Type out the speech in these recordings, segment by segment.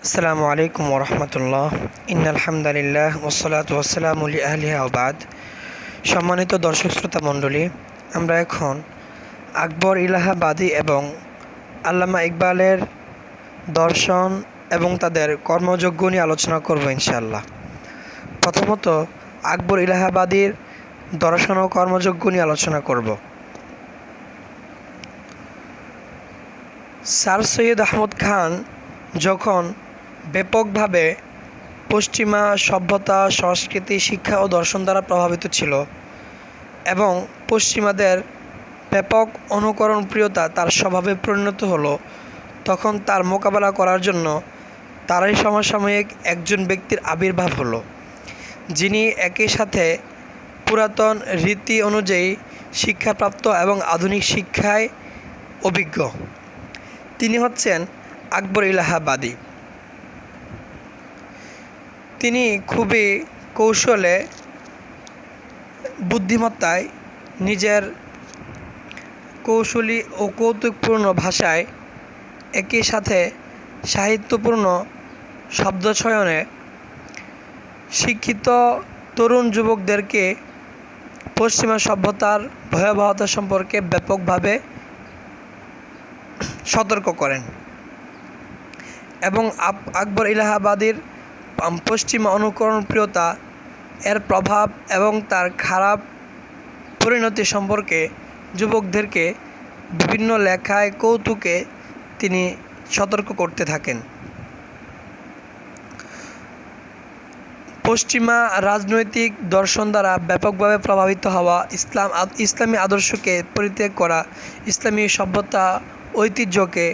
আসসালামু আলাইকুম ওরহমতুল্লাহ। ইন্নাল হামদুলিল্লাহ ওয়াসসালাতু ওয়াসসালামু আলা আহলিহি ওয়া বাদ। সম্মানিত দর্শক শ্রোতা মণ্ডলী, আমরা এখন আকবর ইলাহাবাদী এবং আল্লামা ইকবালের দর্শন এবং তাদের কর্মযজ্ঞ নিয়ে আলোচনা করব ইনশাআল্লাহ। প্রথমত আকবর ইলাহাবাদীর দর্শন ও কর্মযজ্ঞ নিয়ে আলোচনা করব। স্যার সৈয়দ আহমদ খান যখন ব্যাপকভাবে পশ্চিমা সভ্যতা, সংস্কৃতি, শিক্ষা ও দর্শন দ্বারা প্রভাবিত ছিল এবং পশ্চিমাদের ব্যাপক অনুকরণপ্রিয়তা তার স্বভাবে পরিণত হলো, তখন তার মোকাবেলা করার জন্য তারই সমসাময়িক একজন ব্যক্তির আবির্ভাব হলো, যিনি একই সাথে পুরাতন রীতি অনুযায়ী শিক্ষাপ্রাপ্ত এবং আধুনিক শিক্ষায় অভিজ্ঞ। তিনি হচ্ছেন আকবর ইলাহাবাদী। তিনি খুবই কৌশলে, বুদ্ধিমত্তায়, নিজের কৌশলী ও কৌতুকপূর্ণ ভাষায়, একই সাথে সাহিত্যপূর্ণ শব্দচয়নে শিক্ষিত তরুণ যুবকদেরকে পশ্চিমা সভ্যতার ভয়াবহতা সম্পর্কে ব্যাপকভাবে সতর্ক করেন এবং আকবর ইলাহাবাদীর পশ্চিমা অনুকরণপ্রিয়তা এর প্রভাব এবং তার খারাপ পরিণতি সম্পর্কে যুবকদেরকে বিভিন্ন লেখায়, কৌতুকে তিনি সতর্ক করতে থাকেন। পশ্চিমা রাজনৈতিক দর্শন দ্বারা ব্যাপকভাবে প্রভাবিত হওয়া, ইসলামী আদর্শকে পরিত্যাগ করা, ইসলামী সভ্যতা ঐতিহ্যকে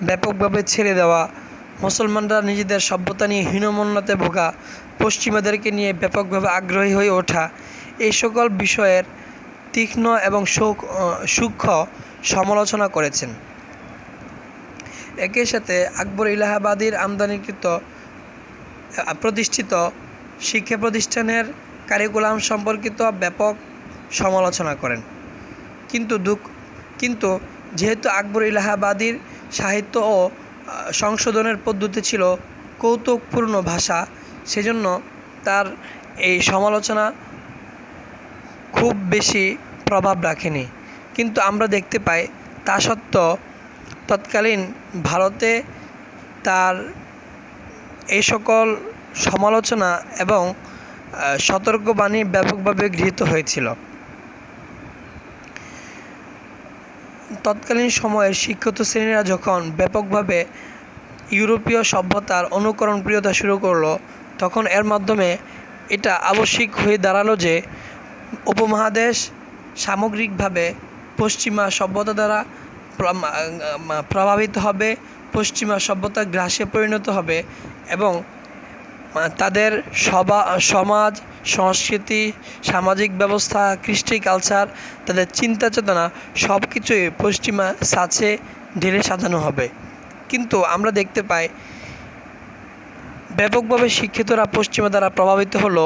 ব্যাপকভাবে ছেড়ে দেওয়া, মুসলমানরা নিজেদের সভ্যতা নিয়ে হীনমন্যতায় ভোগা, পশ্চিমাদেরকে নিয়ে ব্যাপকভাবে আগ্রহী হয়ে ওঠা, এই সকল বিষয়ের তীক্ষ্ণ এবং সূক্ষ্ম সমালোচনা করেছেন। একই সাথে আকবর ইলাহাবাদীর আমদানিকৃত প্রতিষ্ঠিত শিক্ষা প্রতিষ্ঠানের কারিকুলাম সম্পর্কিত ব্যাপক সমালোচনা করেন। কিন্তু যেহেতু আকবর ইলাহাবাদীর সাহিত্য ও সংশোধনের পদ্ধতি ছিল কৌতুকপূর্ণ ভাষা, সেজন্য তার এই সমালোচনা খুব বেশি প্রভাব রাখেনি। কিন্তু আমরা দেখতে পাই তা সত্ত্বেও তৎকালীন ভারতে তার এই সকল সমালোচনা এবং সতর্কবাণী ব্যাপকভাবে গৃহীত হয়েছিল। তৎকালীন সময়ের শিক্ষিত শ্রেণীরা যখন ব্যাপকভাবে ইউরোপীয় সভ্যতার অনুকরণপ্রিয়তা শুরু করলো, তখন এর মাধ্যমে এটা আবশ্যিক হয়ে দাঁড়ালো যে উপমহাদেশ সামগ্রিকভাবে পশ্চিমা সভ্যতা দ্বারা প্রভাবিত হবে, পশ্চিমা সভ্যতা গ্রাসে পরিণত হবে এবং তাদের সমাজ, সংস্কৃতি, সামাজিক ব্যবস্থা, কৃষ্টি কালচার, তাদের চিন্তা চেতনা সব কিছুই পশ্চিমা ছাঁচে ঢেলে সাজানো হবে। কিন্তু আমরা দেখতে পাই ব্যাপকভাবে শিক্ষিতরা পশ্চিমা দ্বারা প্রভাবিত হলো,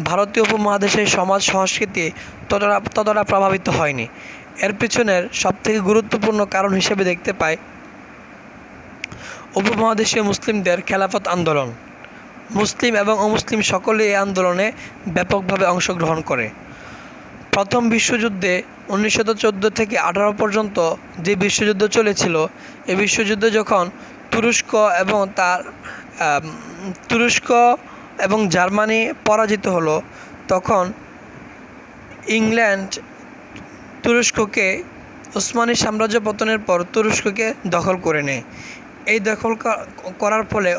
ভারতীয় উপমহাদেশের সমাজ সংস্কৃতি ততটা প্রভাবিত হয়নি। এর পিছনের সবথেকে গুরুত্বপূর্ণ কারণ হিসেবে দেখতে পাই উপমহাদেশীয় মুসলিমদের খেলাফত আন্দোলন। মুসলিম এবং অমুসলিম সকলে এই আন্দোলনে ব্যাপকভাবে অংশগ্রহণ করে। প্রথম বিশ্বযুদ্ধে 1914 থেকে 18 পর্যন্ত যে বিশ্বযুদ্ধ চলেছিল, এই বিশ্বযুদ্ধে যখন তুরস্ক এবং জার্মানি পরাজিত হলো, তখন ইংল্যান্ড তুরস্ককে, ওসমানী সাম্রাজ্য পতনের পর তুরস্ককে দখল করে নেয়। এই দখল করার ফলে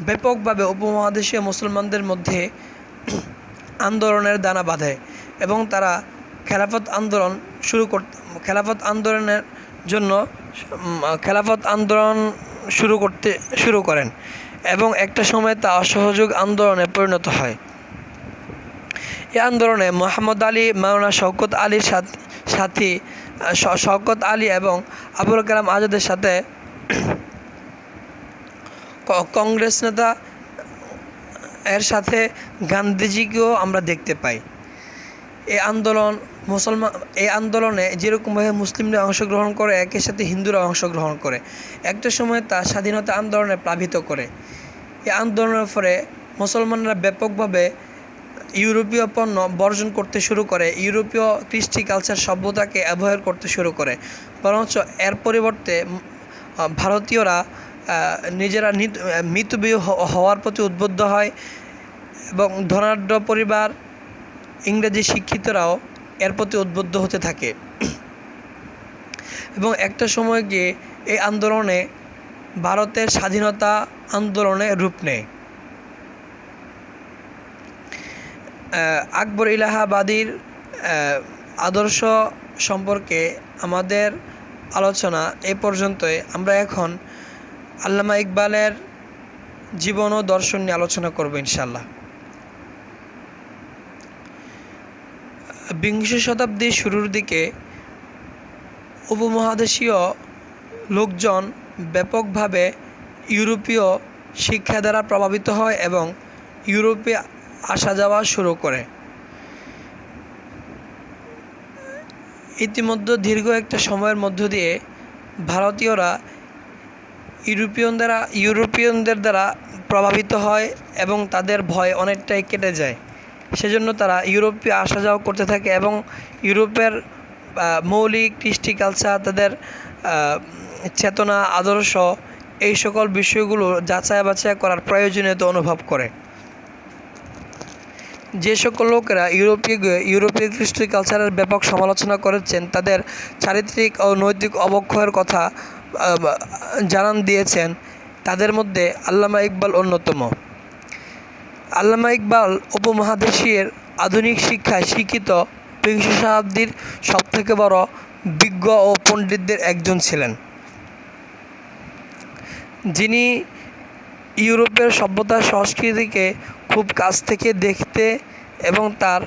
ব্যাপকভাবে উপমহাদেশীয় মুসলমানদের মধ্যে আন্দোলনের দানা বাঁধে এবং তারা খেলাফত আন্দোলন শুরু করেন এবং একটা সময় তা অসহযোগ আন্দোলনে পরিণত হয়। এই আন্দোলনে মোহাম্মদ আলী, মাওলানা শওকত আলী এবং আবুল কালাম আজাদের সাথে কংগ্রেস নেতা এর সাথে গান্ধীজিকেও আমরা দেখতে পাই। এই আন্দোলনে যেরকমভাবে মুসলিমরা অংশগ্রহণ করে, একই সাথে হিন্দুরা অংশগ্রহণ করে, একটা সময় তা স্বাধীনতা আন্দোলনে প্লাবিত করে। এই আন্দোলনের ফলে মুসলমানরা ব্যাপকভাবে ইউরোপীয় পণ্য বর্জন করতে শুরু করে, ইউরোপীয় কৃষ্টি কালচার সভ্যতাকে অ্যাভয়েড করতে শুরু করে। বরঞ্চ এর পরিবর্তে ভারতীয়রা নিজেরা মিতব্যয়ী হওয়ার প্রতি উদ্বুদ্ধ হয় এবং ধনাঢ্য পরিবার, ইংরেজি শিক্ষিতরাও এর প্রতি উদ্বুদ্ধ হতে থাকে এবং একটা সময় গিয়ে এই আন্দোলনে ভারতের স্বাধীনতা আন্দোলনে রূপ নেয়। আকবর ইলাহাবাদীর আদর্শ সম্পর্কে আমাদের আলোচনা এ পর্যন্তই। আমরা এখন আল্লামা ইকবালের জীবন ও দর্শন নিয়ে আলোচনা করব ইনশাল্লাহ। বিংশ শতাব্দীর শুরুর দিকে উপমহাদেশীয় লোকজন ব্যাপকভাবে ইউরোপীয় শিক্ষা দ্বারা প্রভাবিত হয় এবং ইউরোপে আসা যাওয়া শুরু করে। ইতিমধ্যে দীর্ঘ একটা সময়ের মধ্য দিয়ে ভারতীয়রা ইউরোপিয়ানদের দ্বারা প্রভাবিত হয় এবং তাদের ভয় অনেকটাই কেটে যায়। সেজন্য তারা ইউরোপে আসা যাওয়া করতে থাকে এবং ইউরোপের মৌলিক কৃষ্টি কালচার, তাদের চেতনা, আদর্শ, এই সকল বিষয়গুলো যাচাই বাছাই করার প্রয়োজনীয়তা অনুভব করে। যে সকল লোকেরা ইউরোপীয় কৃষ্টি কালচারের ব্যাপক সমালোচনা করেছেন, তাদের চারিত্রিক ও নৈতিক অবক্ষয়ের কথা জানান দিয়েছেন, তাদের মধ্যে আল্লামা ইকবাল অন্যতম। আল্লামা ইকবাল উপমহাদেশের আধুনিক শিক্ষায় শিক্ষিত বিংশ শতাব্দীর সবথেকে বড় বিজ্ঞ ও পণ্ডিতদের একজন ছিলেন, যিনি ইউরোপের সভ্যতা সংস্কৃতিকে খুব কাছ থেকে দেখতে এবং তার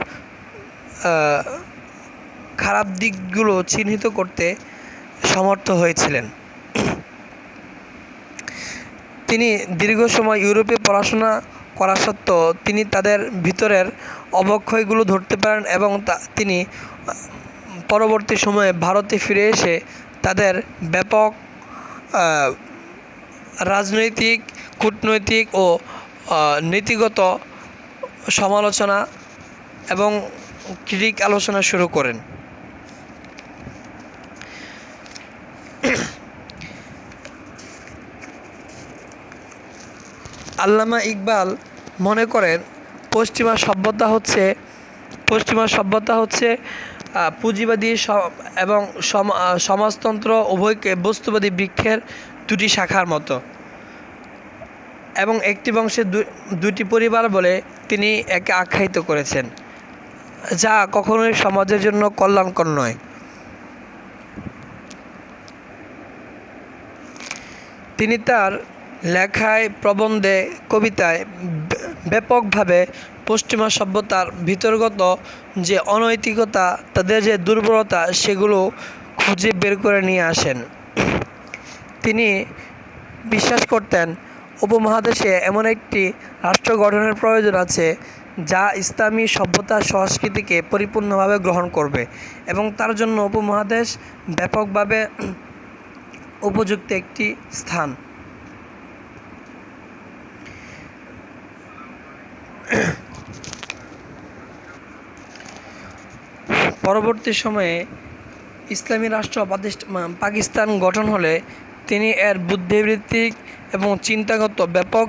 খারাপ দিকগুলো চিহ্নিত করতে সমর্থ হয়েছিলেন। তিনি দীর্ঘ সময় ইউরোপে পড়াশোনা করা সত্ত্বেও তিনি তাদের ভিতরের অবক্ষয়গুলো ধরতে পারেন এবং তিনি পরবর্তী সময়ে ভারতে ফিরে এসে তাদের ব্যাপক রাজনৈতিক, কূটনৈতিক ও নীতিগত সমালোচনা এবং ক্রিটিক আলোচনা শুরু করেন। আল্লামা ইকবাল মনে করেন পশ্চিমা সভ্যতা হচ্ছে পুঁজিবাদী এবং সমাজতন্ত্র উভয়কে বস্তুবাদী বৃক্ষের দুটি শাখার মতো এবং একটি বংশের দুটি পরিবার বলে তিনি একে আখ্যায়িত করেছেন, যা কখনোই সমাজের জন্য কল্যাণকর নয়। তিনি তার লেখায়, প্রবন্ধে, কবিতায় ব্যাপকভাবে পশ্চিমা সভ্যতার ভিতরগত যে অনৈতিকতা, তাদের যে দুর্বলতা, সেগুলো খুঁজে বের করে নিয়ে আসেন। তিনি বিশ্বাস করতেন উপমহাদেশে এমন একটি রাষ্ট্র গঠনের প্রয়োজন আছে যা ইসলামী সভ্যতা সংস্কৃতিকে পরিপূর্ণভাবে গ্রহণ করবে এবং তার জন্য উপমহাদেশ ব্যাপকভাবে উপযুক্ত একটি স্থান। পরবর্তী সময়ে ইসলামী রাষ্ট্র পাকিস্তান গঠন হলে তিনি এর বুদ্ধিবৃত্তিক এবং চিন্তাগত ব্যাপক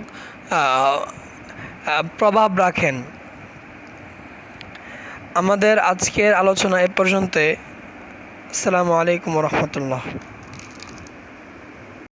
প্রভাব রাখেন। আমাদের আজকের আলোচনা এ পর্যন্ত। আসসালামু আলাইকুম ওয়া রাহমাতুল্লাহ।